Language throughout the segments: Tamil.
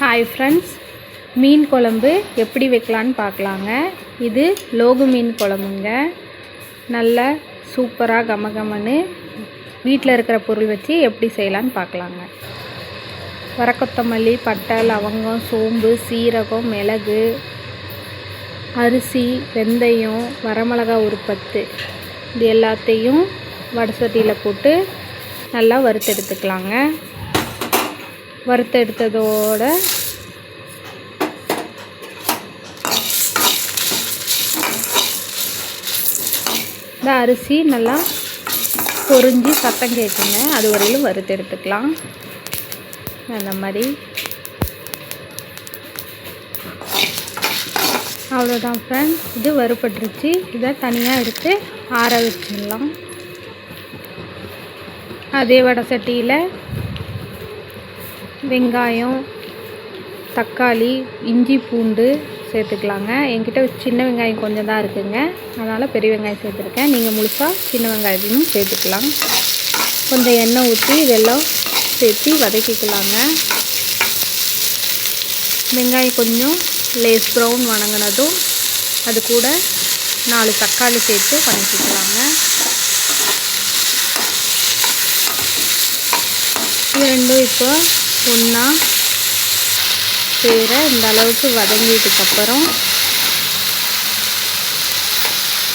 ஹாய் ஃப்ரெண்ட்ஸ், மீன் குழம்பு எப்படி வைக்கலான்னு பார்க்கலாங்க. இது லோகு மீன் குழம்புங்க. நல்ல சூப்பராக கமகமன்னு வீட்டில் இருக்கிற பொருள் வச்சு எப்படி செய்யலான்னு பார்க்கலாங்க. வரக்கொத்தமல்லி, பட்டை, லவங்கம், சோம்பு, சீரகம், மிளகு, அரிசி, வெந்தயம், வரமிளகா ஒரு 10 இது எல்லாத்தையும் வடை சட்டியில் போட்டு நல்லா வறுத்தெடுத்துக்கலாங்க. வறுத்தெடுத்ததோட இந்த அரிசி நல்லா பொரிஞ்சு சத்தம் கேட்குங்க, அது வரையிலும் வறுத்தெடுத்துக்கலாம். அந்த மாதிரி அவ்வளோதான் ஃப்ரெண்ட்ஸ். இது வறுபட்டுருச்சு. இதை தனியாக எடுத்து ஆற வச்சிடலாம். அதே வடை சட்டியில் வெங்காயம், தக்காளி, இஞ்சி, பூண்டு சேர்த்துக்கலாங்க. என்கிட்ட சின்ன வெங்காயம் கொஞ்சம் தான் இருக்குதுங்க, அதனால் பெரிய வெங்காயம் சேர்த்துருக்கேன். நீங்கள் முழுசாக சின்ன வெங்காயத்தையும் சேர்த்துக்கலாம். கொஞ்சம் எண்ணெய் ஊற்றி இதெல்லாம் சேர்த்து வதக்கிக்கலாங்க. வெங்காயம் கொஞ்சம் லேஸ் ப்ரௌன் வணங்கினதும் அது கூட 4 தக்காளி சேர்த்து வதக்கிக்கலாங்க. இது ரெண்டும் இப்போ ஒன்றா சேர இந்த அளவுக்கு வதங்கியதுக்கப்புறம்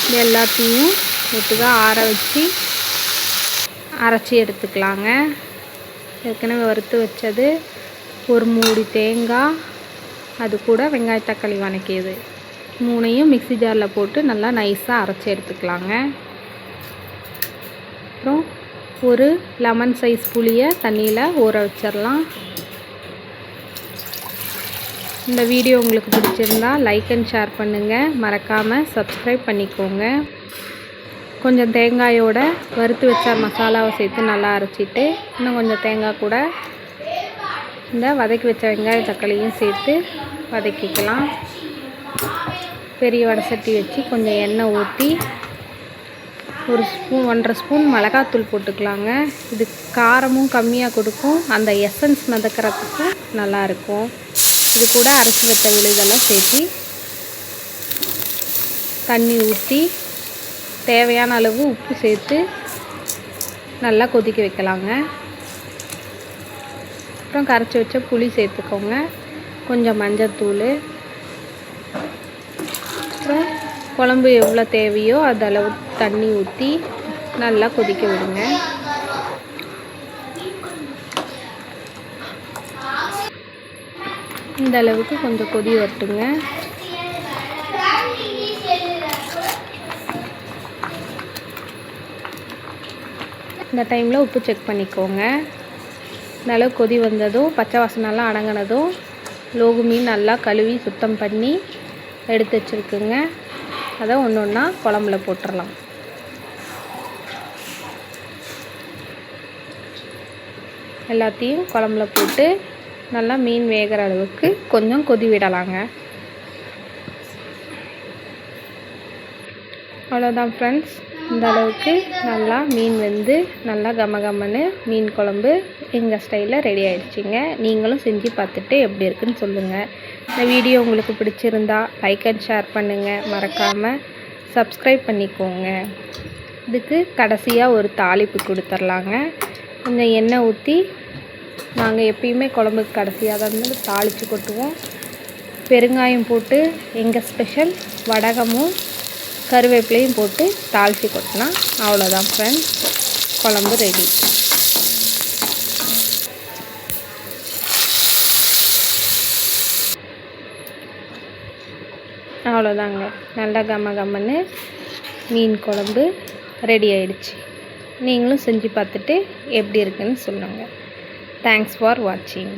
இது எல்லாத்தையும் ஒட்டுக்கா ஆற வச்சு அரைச்சி எடுத்துக்கலாங்க. ஏற்கனவே வறுத்து வச்சது ஒரு மூடி தேங்காய், அது கூட வெங்காய தக்காளி வதக்கியது 3ஐயும் மிக்ஸி ஜாரில் போட்டு நல்லா நைஸாக அரைச்சி எடுத்துக்கலாங்க. அப்புறம் ஒரு லெமன் சைஸ் புளியை தண்ணியில் ஊற வச்சிடலாம். இந்த வீடியோ உங்களுக்கு பிடிச்சிருந்தா லைக் அண்ட் ஷேர் பண்ணுங்கள். மறக்காமல் சப்ஸ்கிரைப் பண்ணிக்கோங்க. கொஞ்சம் தேங்காயோட வறுத்து வச்ச மசாலாவை சேர்த்து நல்லா அரைச்சிட்டு இன்னும் கொஞ்சம் தேங்காய் கூட இந்த வதக்கி வச்ச வெங்காய தக்காளியும் சேர்த்து வதக்கிக்கலாம். பெரிய வடை சட்டி வச்சு கொஞ்சம் எண்ணெய் ஊற்றி ஒரு ஸ்பூன் 1.5 ஸ்பூன் மிளகாத்தூள் போட்டுக்கலாங்க. இது காரமும் கம்மியாக கொடுக்கும், அந்த எசன்ஸ் மிதக்கிறதுக்கும் நல்லாயிருக்கும். இது கூட அரைச்சி வச்ச விழுதெல்லாம் சேர்த்து தண்ணி ஊற்றி தேவையான அளவு உப்பு சேர்த்து நல்லா கொதிக்க வைக்கலாங்க. அப்புறம் கரைச்சி வச்ச புளி சேர்த்துக்கோங்க, கொஞ்சம் மஞ்சத்தூள், அப்புறம் குழம்பு எவ்வளோ தேவையோ அது அளவு தண்ணி ஊற்றி நல்லா கொதிக்க விடுங்க. இந்த அளவுக்கு கொஞ்சம் கொதி வரட்டுங்க. இந்த டைமில் உப்பு செக் பண்ணிக்கோங்க. இந்த அளவு கொதி வந்ததும் பச்சை வாசனைலாம் அடங்கினதும் லோகு மீன் நல்லா கழுவி சுத்தம் பண்ணி எடுத்து வச்சுருக்குங்க. அதை ஒன்று ஒன்றா குழம்புல போட்டுடலாம். எல்லாத்தையும் குழம்புல போட்டு நல்லா மீன் வேகிற அளவுக்கு கொஞ்சம் கொதி விடலாங்க. அவ்வளோதான் ஃப்ரெண்ட்ஸ். இந்த அளவுக்கு நல்லா மீன் வெந்து நல்லா கமகமன்னு மீன் குழம்பு எங்கள் ஸ்டைலில் ரெடி ஆகிடுச்சிங்க. நீங்களும் செஞ்சு பார்த்துட்டு எப்படி இருக்குன்னு சொல்லுங்கள். இந்த வீடியோ உங்களுக்கு பிடிச்சிருந்தா லைக் அண்ட் ஷேர் பண்ணுங்கள். மறக்காமல் சப்ஸ்கிரைப் பண்ணிக்கோங்க. இதுக்கு கடைசியாக ஒரு தாளிப்பு கொடுத்துர்லாங்க. கொஞ்சம் எண்ணெய் ஊற்றி, நாங்கள் எப்பயுமே குழம்புக்கு கடைசியாக தான் வந்து தாளித்து கொட்டுவோம். பெருங்காயம் போட்டு எங்கள் ஸ்பெஷல் வடகமும் கருவேப்பிலையும் போட்டு தாளித்து கொட்டினா அவ்வளோதான் ஃப்ரெண்ட்ஸ், குழம்பு ரெடி. அவ்வளோதாங்க, நல்லா கமகமன்னு மீன் குழம்பு ரெடி ஆயிடுச்சு. நீங்களும் செஞ்சு பார்த்துட்டு எப்படி இருக்குன்னு சொல்லுங்கள். தேங்க்ஸ் ஃபார் வாட்சிங்.